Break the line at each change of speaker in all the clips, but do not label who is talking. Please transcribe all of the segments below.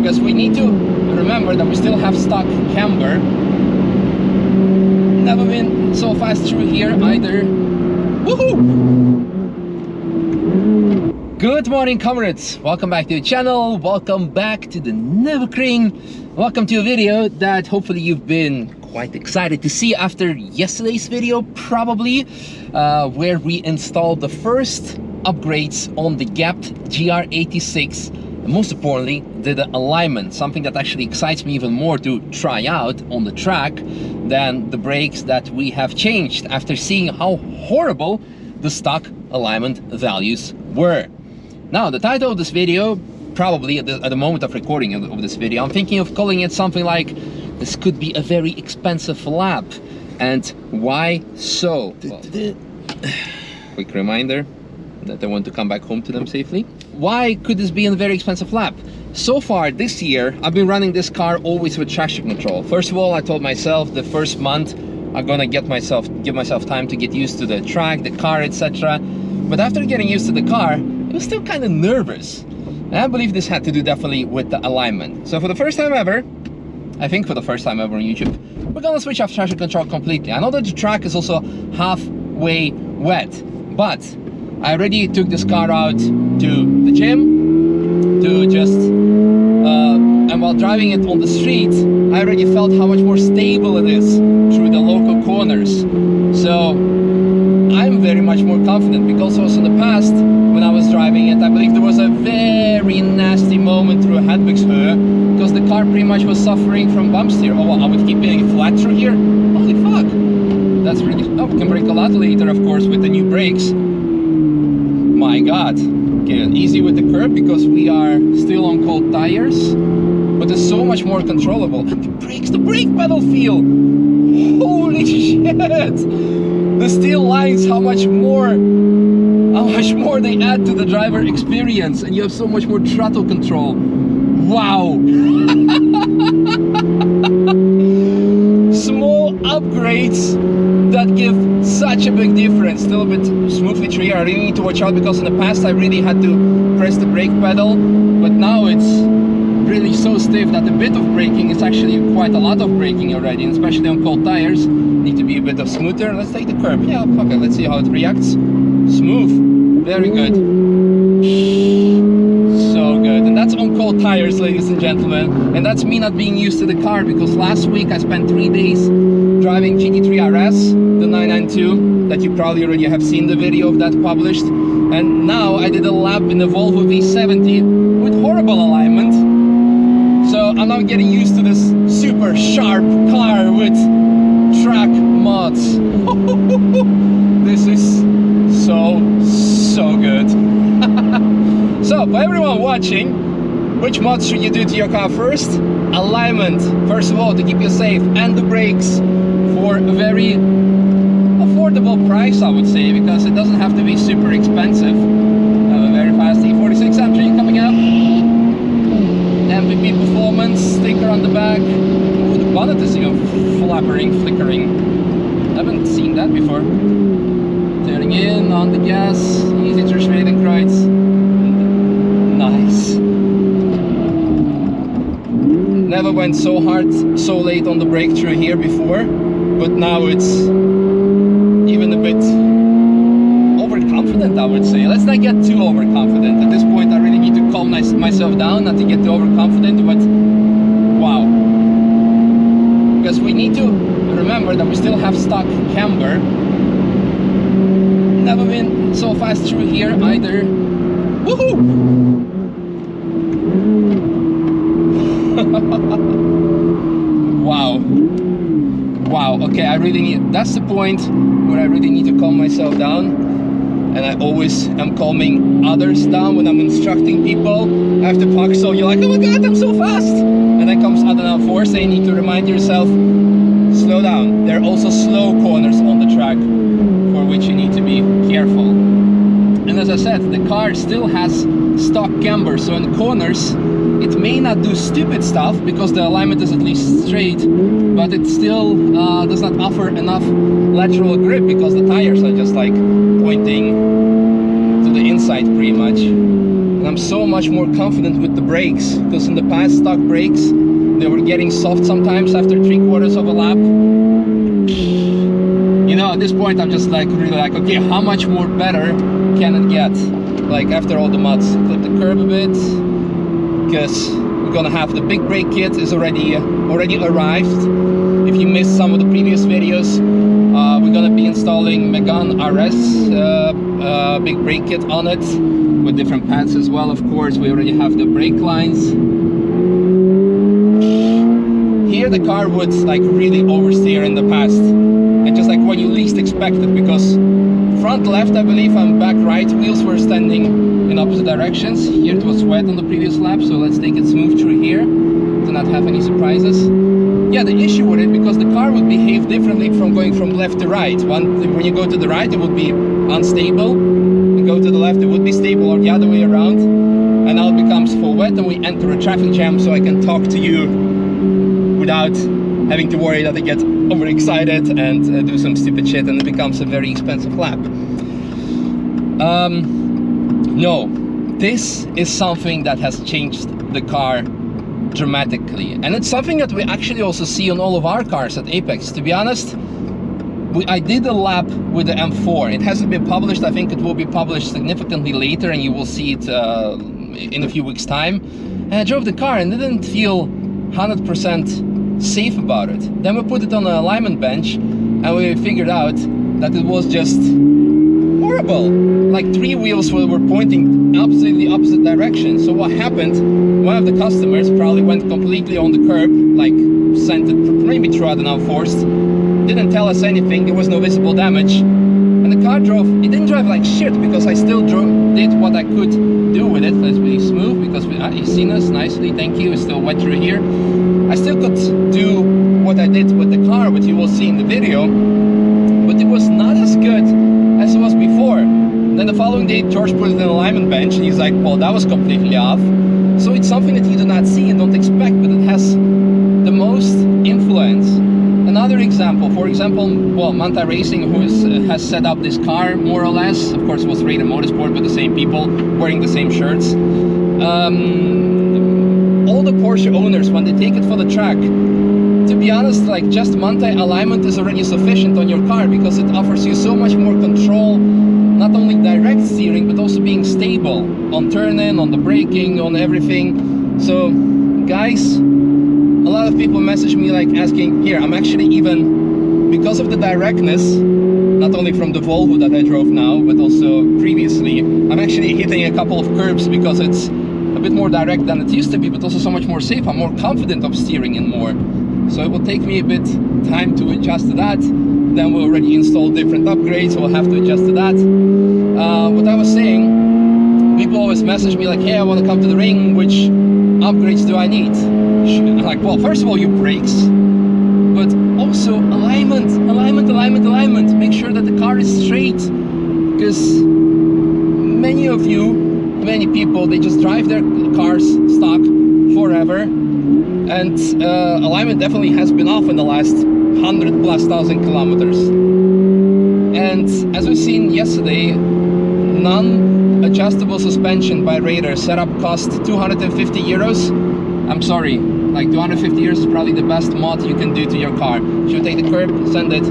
because we need to remember that we still have stock camber. Never been so fast through here either. Woohoo! Good morning, comrades. Welcome back to the channel. Welcome back to the Nürburgring. Welcome to a video that hopefully you've been quite excited to see after yesterday's video, probably, where we installed the first upgrades on the gapped GR86. And most importantly, did the alignment, something that actually excites me even more to try out on the track than the brakes that we have changed after seeing how horrible the stock alignment values were. Now, the title of this video, probably at the moment of recording of this video, I'm thinking of calling it something like, this could be a very expensive lap. And why so? Well, quick reminder that I want to come back home to them safely. Why could this be a very expensive lap? So far this year, I've been running this car always with traction control. First of all, I told myself the first month I'm gonna give myself time to get used to the track, the car, etc. But after getting used to the car, I was still kind of nervous. And I believe this had to do definitely with the alignment. So for the first time ever, I think for the first time ever on YouTube, we're gonna switch off traction control completely. I know that the track is also halfway wet, but I already took this car out to the gym to just, and while driving it on the street, I already felt how much more stable it is through the local corners. So I'm very much more confident, because also in the past, when I was driving it, I believe there was a very nasty moment through Hedvigshö, because the car pretty much was suffering from bump steer. Oh, well, I would keep getting flat through here. Holy fuck! That's really... Oh, we can brake a lot later, of course, with the new brakes. My god. Okay, easy with the curb because we are still on cold tires, but it's so much more controllable. And the brakes, the brake pedal feel, holy shit! The steel lines, how much more they add to the driver experience, and you have so much more throttle control. Wow! Small upgrades that give such a big difference. Still a bit smoothly through here. I really need to watch out, because in the past I really had to press the brake pedal, but now it's really so stiff that a bit of braking is actually quite a lot of braking already, and especially on cold tires need to be a bit of smoother. Let's take the curb. Yeah, fuck it. Let's see how it reacts. Smooth. Very good. So good. And that's on cold tires, ladies and gentlemen. And that's me not being used to the car, because last week I spent 3 days driving GT3 RS, the 992, that you probably already have seen the video of that published. And now I did a lap in the Volvo V70 with horrible alignment. So I'm now getting used to this super sharp car with track mods. This is so good. So for everyone watching, which mods should you do to your car first? Alignment, first of all, to keep you safe, and the brakes for a very affordable price, I would say, because it doesn't have to be super expensive. I have a very fast E46 M3 coming up. MVP performance sticker on the back. Ooh, the bonnet is even flickering. I haven't seen that before. Turning in on the gas, easy to Charoudin. Nice. Never went so hard, so late on the brake through here before, but now it's even a bit overconfident, I would say. Let's not get too overconfident. At this point, I really need to calm myself down, not to get too overconfident, but wow. Because we need to remember that we still have stock camber. Never been so fast through here either. Woohoo! Wow, okay, I really need, that's the point where I really need to calm myself down, and I always am calming others down when I'm instructing people. I have to talk, so you're like, oh my god, I'm so fast, and then comes Adana Force, and you need to remind yourself, slow down. There are also slow corners on the track for which you need to be careful. And as I said, the car still has stock camber, so in corners it may not do stupid stuff because the alignment is at least straight, but it still does not offer enough lateral grip because the tires are just like pointing to the inside pretty much. And I'm so much more confident with the brakes, because in the past stock brakes, they were getting soft sometimes after 3/4 of a lap. You know, at this point I'm just like really like, okay, how much more better can it get? Like after all the mods. Clip the curb a bit, because we're gonna have the big brake kit is already arrived. If you missed some of the previous videos, we're gonna be installing Megane RS big brake kit on it with different pads as well. Of course, we already have the brake lines. Here the car would like really oversteer in the past, and just like when you least expect it, because front left, I believe, and back right wheels were standing in opposite directions. Here it was wet on the previous lap, so let's take it smooth through here to not have any surprises. Yeah, the issue with it, because the car would behave differently from going from left to right. When you go to the right, it would be unstable. You go to the left, it would be stable, or the other way around. And now it becomes full wet, and we enter a traffic jam, so I can talk to you without having to worry that I get overexcited and do some stupid shit, and it becomes a very expensive lap. No, this is something that has changed the car dramatically, and it's something that we actually also see on all of our cars at Apex. To be honest, I did a lap with the M4. It hasn't been published. I think it will be published significantly later, and you will see it in a few weeks time. And I drove the car and didn't feel 100% safe about it. Then we put it on an alignment bench, and we figured out that it was just horrible. Like 3 wheels were pointing absolutely the opposite direction. So what happened, one of the customers probably went completely on the curb, like sent it maybe through, I don't know, forced, didn't tell us anything, there was no visible damage, and the car drove, it didn't drive like shit, because I still did what I could do with it. Let's be smooth, because you've seen us nicely, thank you. It's still wet through here. I still could do what I did with the car, which you will see in the video, but it was not as good as it was before. Then the following day, George put it in an alignment bench, and he's like, well, that was completely off. So it's something that you do not see and don't expect, but it has the most influence. Another example, for example, well, Manta Racing, who has set up this car more or less. Of course, it was Raider Motorsport with the same people wearing the same shirts. All the Porsche owners, when they take it for the track, to be honest, like just Manta alignment is already sufficient on your car, because it offers you so much more control, not only direct steering, but also being stable on turn-in, on the braking, on everything. So, guys, a lot of people message me like asking, here, I'm actually even, because of the directness, not only from the Volvo that I drove now, but also previously, I'm actually hitting a couple of curbs because it's a bit more direct than it used to be, but also so much more safe. I'm more confident of steering in more. So it will take me a bit time to adjust to that. Then we already installed different upgrades, so we'll have to adjust to that. What I was saying, people always message me like, hey, I want to come to the ring, which upgrades do I need? Like, well, first of all, your brakes, but also alignment. Make sure that the car is straight, because many people, they just drive their cars stock forever, and alignment definitely has been off in the last 100,000+ kilometers. And as we've seen yesterday, non-adjustable suspension by Raider setup cost 250 euros. I'm sorry, like 250 euros is probably the best mod you can do to your car. Should take the curb, send it.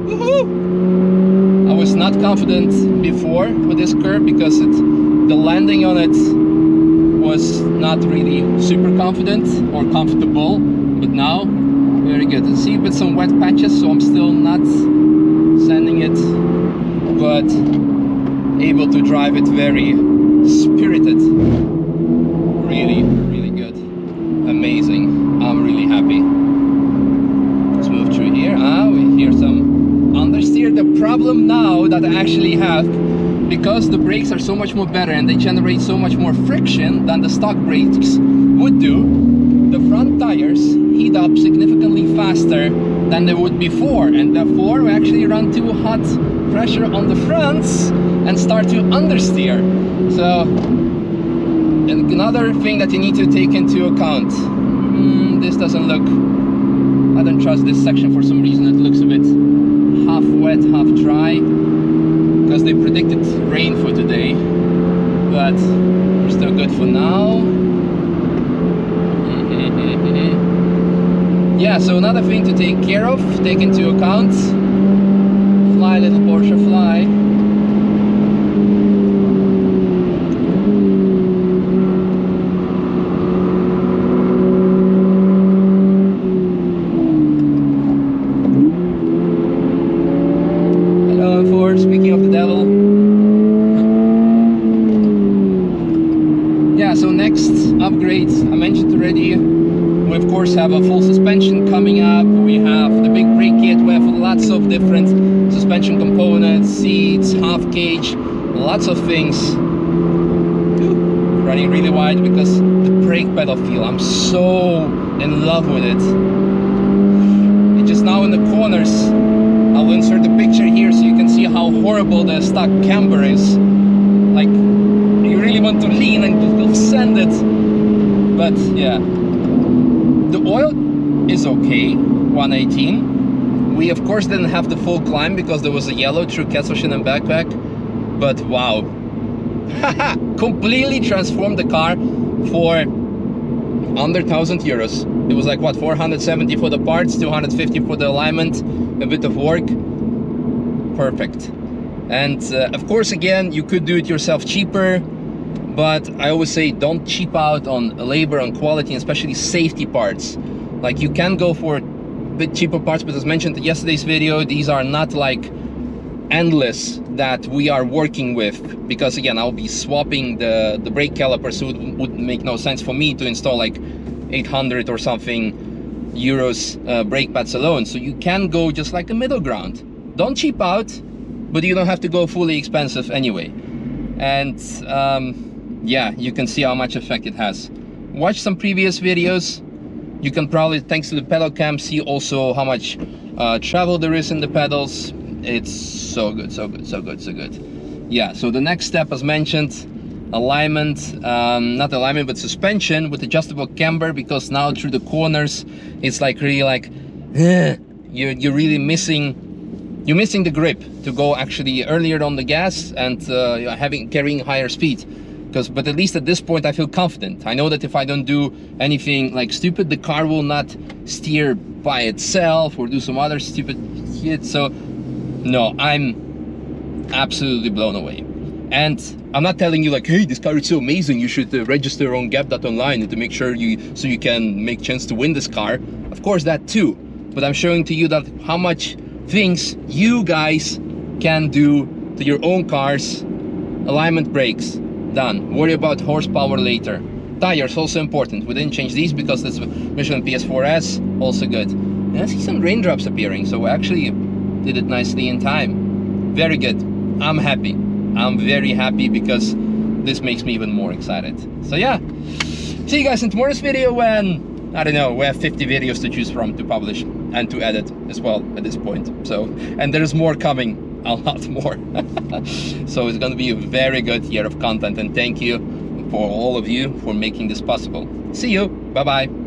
Woohoo! I was not confident before with this curb, because the landing on it was not really super confident or comfortable, but now very good. You see with some wet patches, so I'm still not sanding it, but able to drive it very spirited. Really good, amazing. I'm really happy. Let's move through here. We hear some understeer. The problem now that I actually have, because the brakes are so much more better and they generate so much more friction than the stock brakes would do, the front tires heat up significantly faster than they would before, and therefore we actually run too hot pressure on the fronts and start to understeer. So, and another thing that you need to take into account, this doesn't look, I don't trust this section for some reason. It looks a bit half wet, half dry, because they predicted rain for today, but We're still good for now. Yeah, so another thing to take care of, take into account. Fly, little Porsche, fly. Speaking of the devil. Yeah, so next upgrade, I mentioned already, we of course have a full suspension coming up. We have the big brake kit, we have lots of different suspension components, seats, half cage, lots of things. Running really wide because the brake pedal feel, I'm so in love with it. It just now in the corners, I'll insert the picture here so you can see how horrible the stock camber is. Like, you really want to lean and just send it. But yeah, the oil is okay, 118. We of course didn't have the full climb because there was a yellow through Kesselchen and backpack. But wow, completely transformed the car for under 1,000 euros. It was like what, 470 for the parts, 250 for the alignment, a bit of work. Perfect. And of course, again, you could do it yourself cheaper, but I always say don't cheap out on labor, on quality, and especially safety parts. Like, you can go for a bit cheaper parts, but as mentioned in yesterday's video, these are not like endless that we are working with, because again, I'll be swapping the brake calipers, so it would make no sense for me to install like 800 or something euros brake pads alone. So you can go just like a middle ground. Don't cheap out, but you don't have to go fully expensive anyway. And yeah, you can see how much effect it has. Watch some previous videos. You can probably, thanks to the pedal cam, see also how much travel there is in the pedals. It's so good, so good, so good, so good. Yeah, so the next step, as mentioned, alignment, not alignment, but suspension with adjustable camber, because now through the corners, it's like really like, you're really missing, you're missing the grip to go actually earlier on the gas and carrying higher speed. But at least at this point I feel confident. I know that if I don't do anything like stupid, the car will not steer by itself or do some other stupid shit. So no, I'm absolutely blown away. And I'm not telling you like, hey, this car is so amazing, you should register on gap.online to make sure so you can make chance to win this car. Of course, that too. But I'm showing to you that how much things you guys can do to your own cars. Alignment, brakes, done. Worry about horsepower later. Tires, also important. We didn't change these because this Michelin PS4S, also good. And I see some raindrops appearing, so we actually did it nicely in time. Very good. I'm happy. I'm very happy because this makes me even more excited. So yeah, see you guys in tomorrow's video when, I don't know, we have 50 videos to choose from to publish and to edit as well at this point. So, and there's more coming, a lot more. So it's gonna be a very good year of content, and thank you for all of you for making this possible. See you, bye bye.